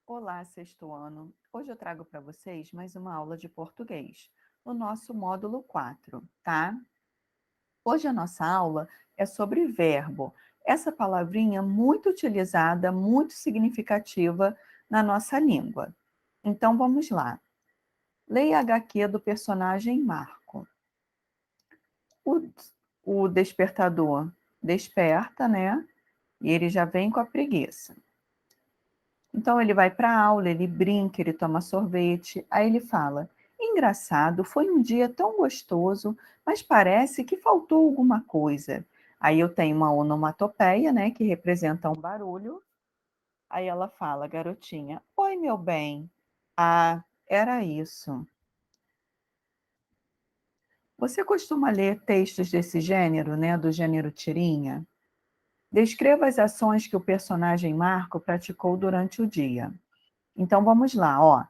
Olá, sexto ano. Hoje eu trago para vocês mais uma aula de português, no nosso módulo 4, tá? Hoje a nossa aula é sobre verbo. Essa palavrinha muito utilizada, muito significativa na nossa língua. Então vamos lá. Leia a HQ do personagem Marco. O, o despertador desperta, né? E ele já vem com a preguiça. Então ele vai para a aula, ele brinca, ele toma sorvete, aí ele fala: engraçado, foi um dia tão gostoso, mas parece que faltou alguma coisa. Aí eu tenho uma onomatopeia, né, que representa um barulho. Aí ela fala, garotinha: oi, meu bem. Ah, era isso. Você costuma ler textos desse gênero, né, do gênero tirinha? Descreva as ações que o personagem Marco praticou durante o dia. Então vamos lá, ó.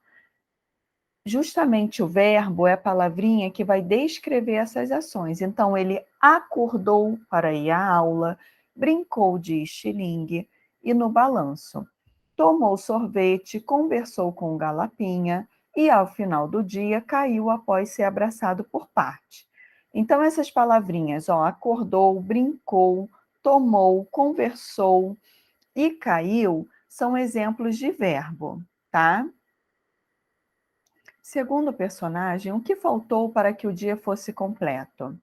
Justamente o verbo é a palavrinha que vai descrever essas ações. Então, ele acordou para ir à aula, brincou de estilingue e no balanço, tomou sorvete, conversou com o Galapinha e, ao final do dia, caiu após ser abraçado por parte. Então, essas palavrinhas, ó, acordou, brincou, tomou, conversou e caiu, são exemplos de verbo, tá? Segundo o personagem, o que faltou para que o dia fosse completo?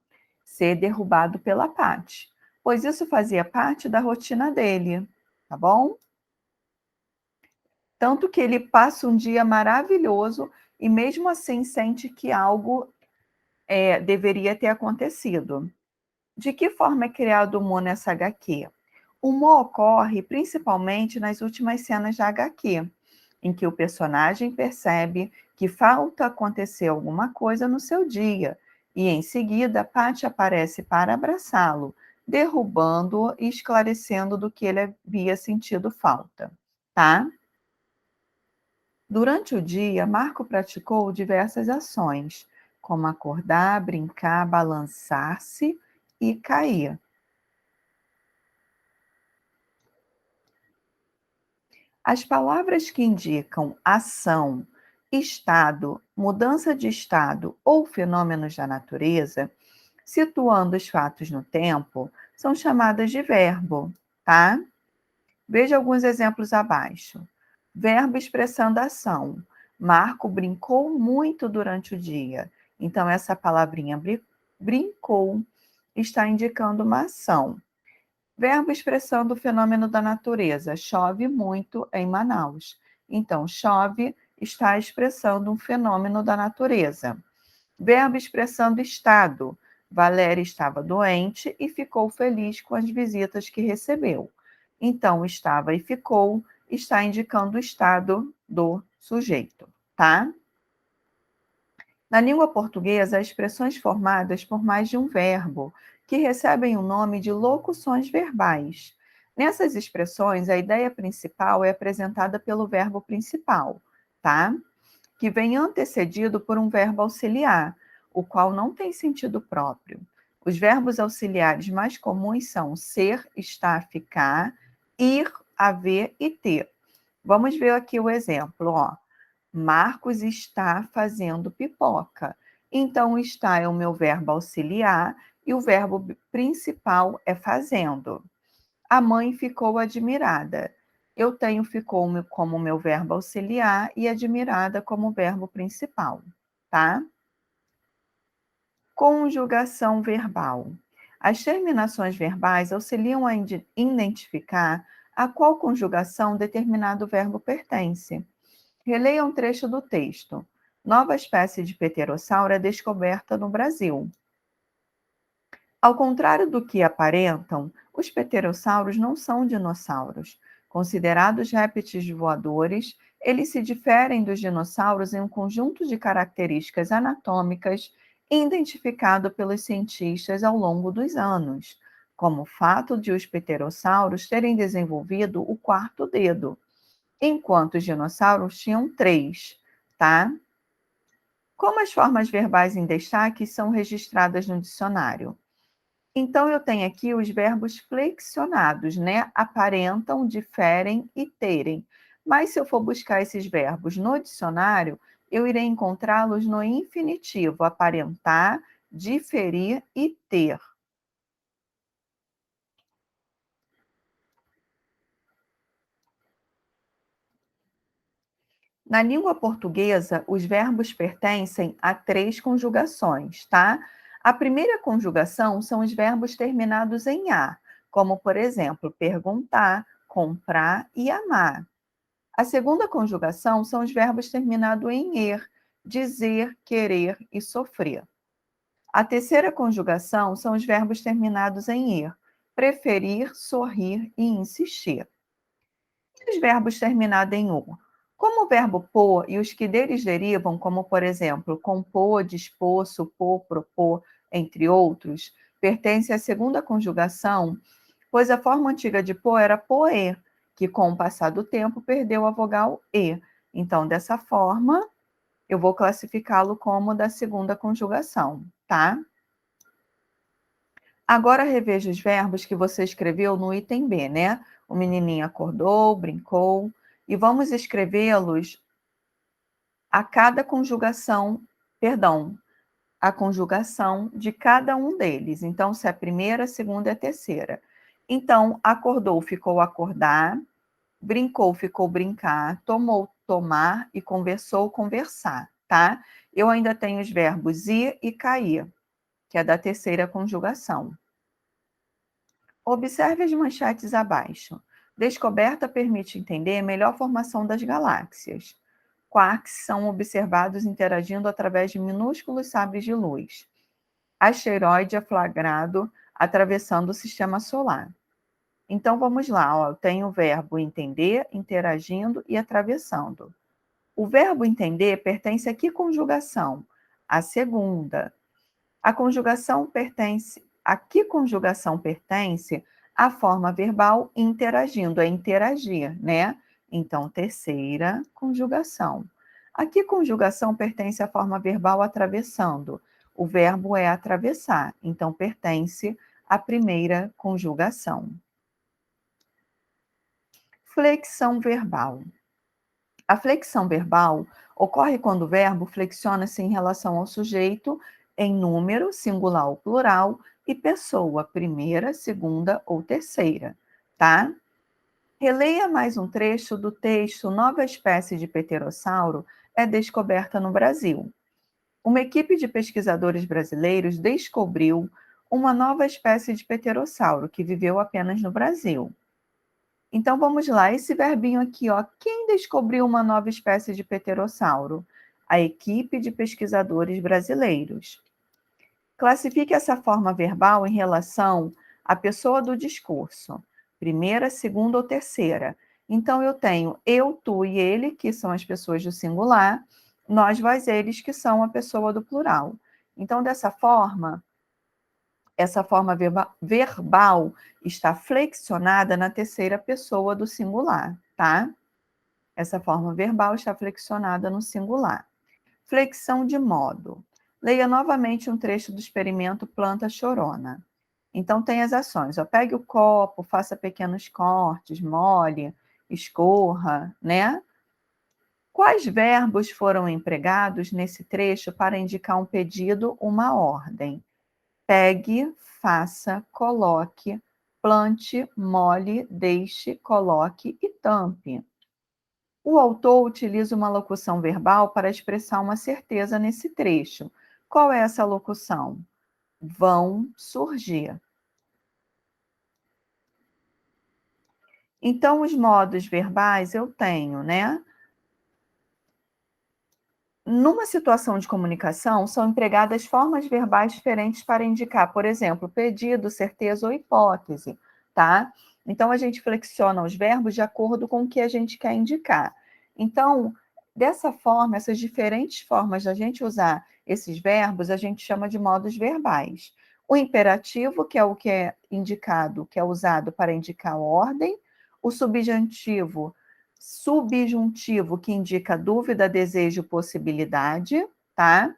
Ser derrubado pela Patty, pois isso fazia parte da rotina dele, tá bom? Tanto que ele passa um dia maravilhoso e mesmo assim sente que algo deveria ter acontecido. De que forma é criado o humor nessa HQ? O humor ocorre principalmente nas últimas cenas da HQ, em que o personagem percebe que falta acontecer alguma coisa no seu dia, e em seguida Patty aparece para abraçá-lo, derrubando-o e esclarecendo do que ele havia sentido falta, tá? Durante o dia, Marco praticou diversas ações, como acordar, brincar, balançar-se e cair. As palavras que indicam ação, estado, mudança de estado ou fenômenos da natureza, situando os fatos no tempo, são chamadas de verbo, tá? Veja alguns exemplos abaixo. Verbo expressando ação. Marco brincou muito durante o dia. Então, essa palavrinha brincou está indicando uma ação. Verbo expressando o fenômeno da natureza. Chove muito em Manaus. Então, chove está expressando um fenômeno da natureza. Verbo expressando estado. Valéria estava doente e ficou feliz com as visitas que recebeu. Então, estava e ficou está indicando o estado do sujeito, tá? Na língua portuguesa, há expressões formadas por mais de um verbo, que recebem o nome de locuções verbais. Nessas expressões, a ideia principal é apresentada pelo verbo principal, tá? Que vem antecedido por um verbo auxiliar, o qual não tem sentido próprio. Os verbos auxiliares mais comuns são ser, estar, ficar, ir, haver e ter. Vamos ver aqui o exemplo, ó. Marcos está fazendo pipoca. Então, está é o meu verbo auxiliar e o verbo principal é fazendo. A mãe ficou admirada. Eu tenho ficou como meu verbo auxiliar e admirada como verbo principal, tá? Conjugação verbal. As terminações verbais auxiliam a identificar a qual conjugação determinado verbo pertence. Releia um trecho do texto. Nova espécie de pterossauro é descoberta no Brasil. Ao contrário do que aparentam, os pterossauros não são dinossauros. Considerados répteis voadores, eles se diferem dos dinossauros em um conjunto de características anatômicas identificado pelos cientistas ao longo dos anos, como o fato de os pterossauros terem desenvolvido o quarto dedo, enquanto os dinossauros tinham três, tá? Como as formas verbais em destaque são registradas no dicionário? Então, eu tenho aqui os verbos flexionados, né? Aparentam, diferem e terem. Mas se eu for buscar esses verbos no dicionário, eu irei encontrá-los no infinitivo, aparentar, diferir e ter. Na língua portuguesa, os verbos pertencem a três conjugações, tá? A primeira conjugação são os verbos terminados em a, como, por exemplo, perguntar, comprar e amar. A segunda conjugação são os verbos terminados em er, dizer, querer e sofrer. A terceira conjugação são os verbos terminados em er, preferir, sorrir e insistir. E os verbos terminados em u? Como o verbo pôr e os que deles derivam, como por exemplo, compor, dispor, supor, propor, entre outros, pertencem à segunda conjugação, pois a forma antiga de pôr era poer, que com o passar do tempo perdeu a vogal e. Então, dessa forma, eu vou classificá-lo como da segunda conjugação, tá? Agora reveja os verbos que você escreveu no item B, né? O menininho acordou, brincou, e vamos escrevê-los a cada conjugação, perdão, a conjugação de cada um deles. Então, se é a primeira, a segunda e a terceira. Então, acordou ficou acordar, brincou ficou brincar, tomou tomar e conversou conversar, tá? Eu ainda tenho os verbos ir e cair, que é da terceira conjugação. Observe as manchetes abaixo. Descoberta permite entender a melhor formação das galáxias. Quarks são observados interagindo através de minúsculos sabres de luz. Asteroide é flagrado atravessando o sistema solar. Então vamos lá, ó, eu tenho o verbo entender, interagindo e atravessando. O verbo entender pertence a que conjugação? A segunda. A que conjugação pertence à forma verbal interagindo, é interagir, né? Então, terceira conjugação. A que conjugação pertence à forma verbal atravessando? O verbo é atravessar, então pertence à primeira conjugação. Flexão verbal. A flexão verbal ocorre quando o verbo flexiona-se em relação ao sujeito em número, singular ou plural, e pessoa, primeira, segunda ou terceira, tá? Releia mais um trecho do texto Nova espécie de pterossauro é descoberta no Brasil. Uma equipe de pesquisadores brasileiros descobriu uma nova espécie de pterossauro que viveu apenas no Brasil. Então vamos lá, esse verbinho aqui, ó, quem descobriu uma nova espécie de pterossauro? A equipe de pesquisadores brasileiros. Classifique essa forma verbal em relação à pessoa do discurso, primeira, segunda ou terceira. Então eu tenho eu, tu e ele, que são as pessoas do singular, nós, vós, eles, que são a pessoa do plural. Então, dessa forma, essa forma verbal está flexionada na terceira pessoa do singular, tá? Essa forma verbal está flexionada no singular. Flexão de modo. Leia novamente um trecho do experimento Planta Chorona. Então, tem as ações. Ó, pegue o copo, faça pequenos cortes, molhe, escorra, né? Quais verbos foram empregados nesse trecho para indicar um pedido, uma ordem? Pegue, faça, coloque, plante, molhe, deixe, coloque e tampe. O autor utiliza uma locução verbal para expressar uma certeza nesse trecho. Qual é essa locução? Vão surgir. Então, os modos verbais eu tenho, né? Numa situação de comunicação, são empregadas formas verbais diferentes para indicar, por exemplo, pedido, certeza ou hipótese, tá? Então, a gente flexiona os verbos de acordo com o que a gente quer indicar. Então, dessa forma, essas diferentes formas da gente usar esses verbos, a gente chama de modos verbais. O imperativo, que é o que é indicado, que é usado para indicar ordem, o subjuntivo, que indica dúvida, desejo, possibilidade, tá?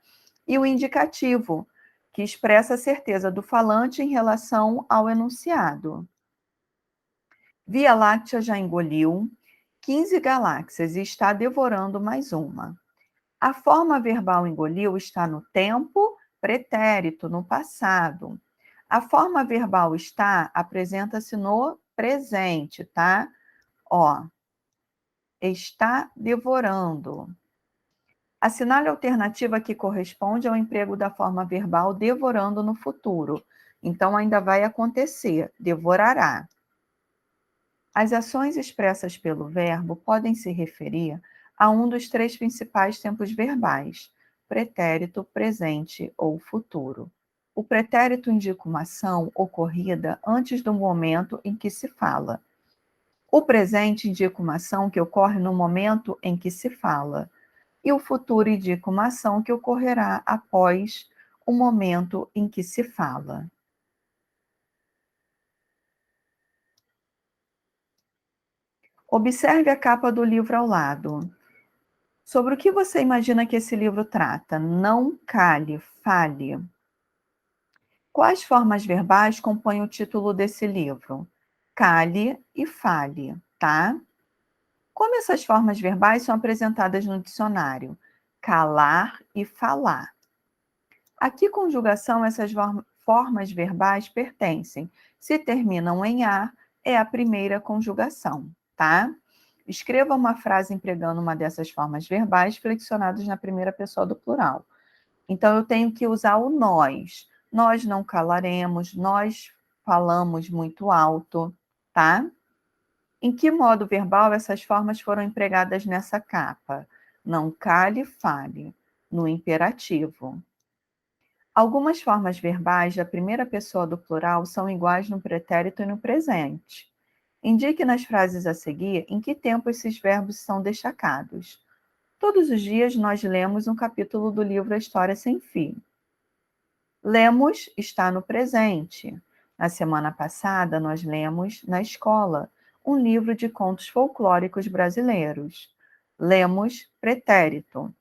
E o indicativo, que expressa a certeza do falante em relação ao enunciado. Via Láctea já engoliu, 15 galáxias e está devorando mais uma. A forma verbal engoliu está no tempo pretérito, no passado. A forma verbal está apresenta-se no presente, tá? Ó, está devorando. Assinale a alternativa que corresponde ao emprego da forma verbal devorando no futuro. Então, ainda vai acontecer, devorará. As ações expressas pelo verbo podem se referir a um dos três principais tempos verbais: pretérito, presente ou futuro. O pretérito indica uma ação ocorrida antes do momento em que se fala. O presente indica uma ação que ocorre no momento em que se fala. E o futuro indica uma ação que ocorrerá após o momento em que se fala. Observe a capa do livro ao lado. Sobre o que você imagina que esse livro trata? Não cale, fale. Quais formas verbais compõem o título desse livro? Cale e fale, tá? Como essas formas verbais são apresentadas no dicionário? Calar e falar. A que conjugação essas formas verbais pertencem? Se terminam em "a", é a primeira conjugação, tá? Escreva uma frase empregando uma dessas formas verbais flexionadas na primeira pessoa do plural. Então, eu tenho que usar o nós. Nós não calaremos, nós falamos muito alto, tá? Em que modo verbal essas formas foram empregadas nessa capa? Não cale, fale. No imperativo. Algumas formas verbais da primeira pessoa do plural são iguais no pretérito e no presente. Indique nas frases a seguir em que tempo esses verbos são destacados. Todos os dias nós lemos um capítulo do livro A História Sem Fim. Lemos está no presente. Na semana passada, nós lemos na escola um livro de contos folclóricos brasileiros. Lemos pretérito.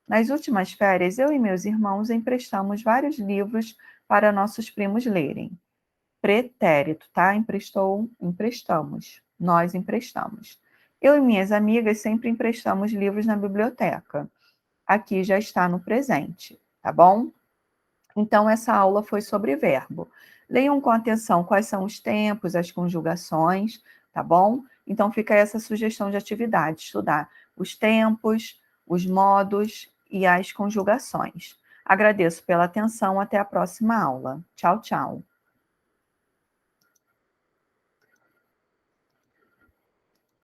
Nas últimas férias, eu e meus irmãos emprestamos vários livros para nossos primos lerem. Pretérito, tá? Emprestamos. Nós emprestamos. Eu e minhas amigas sempre emprestamos livros na biblioteca. Aqui já está no presente, tá bom? Então, essa aula foi sobre verbo. Leiam com atenção quais são os tempos, as conjugações, tá bom? Então, fica essa sugestão de atividade: estudar os tempos, os modos e as conjugações. Agradeço pela atenção, até a próxima aula. Tchau, tchau.